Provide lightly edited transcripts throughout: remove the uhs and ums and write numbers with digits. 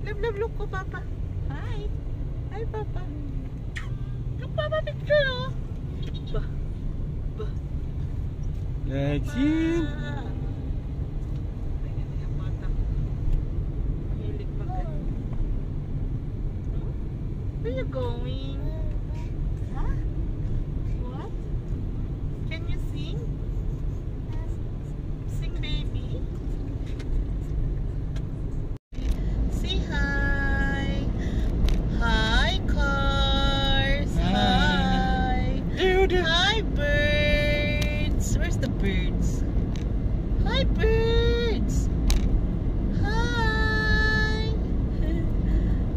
Love, love, look ko, Papa. Hi. Hi, Papa. Look, Papa, picture, oh. Ba. Ba. Lexi. Tingnan niya yung bata. Mahilig pa ka. Where you going? Huh? What? Can you sing? Sing, baby. Say hi. Hi, cars. Hi. Hi, birds. Where's the birds? Hi, birds. Hi.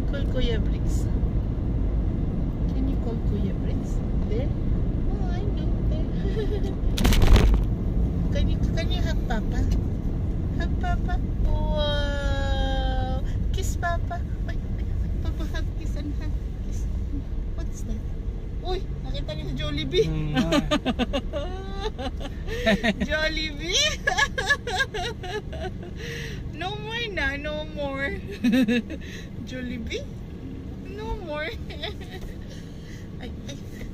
Call Kuya Bricks. Can you call Kuya Bricks? There? Oh, I know. There. Can you hug Papa? Hug Papa? Wow! Kiss Papa. Wait, Papa, hug, kiss and hug. Kiss. What's that? Uy, nakita niyo si Jollibee. Jollibee. No more na, no more. Jollibee. No more. Ay,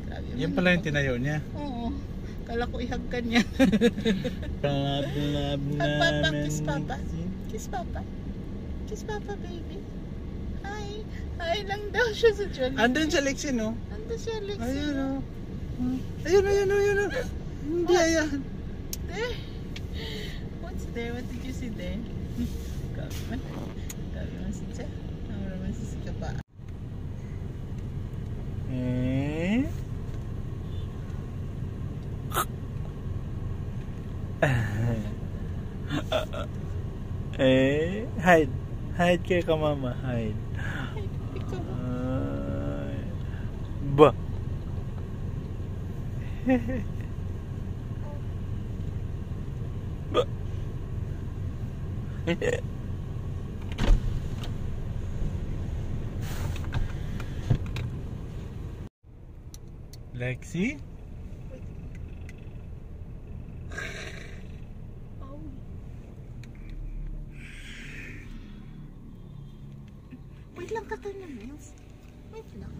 grabe. Yan pala yung tinayo niya. Oo. Kala ko ihag ka niya. Hug Papa, kiss Papa. Kiss Papa. Kiss Papa, baby. Hi. Hi lang daw siya sa Jollibee. Andun siya, Lexi, no? Andun siya, Lexi. Ayun, no? Ayun. Hindi, ayan. There. What's there? What did you see there? Kami man si Cha. Kami naman si Kapa. Hide kay ka, mama, hide. Ikaw ba? Ba. Ba. Lexi? Oh. Wait lang ka tayo, Mills. Wait lang.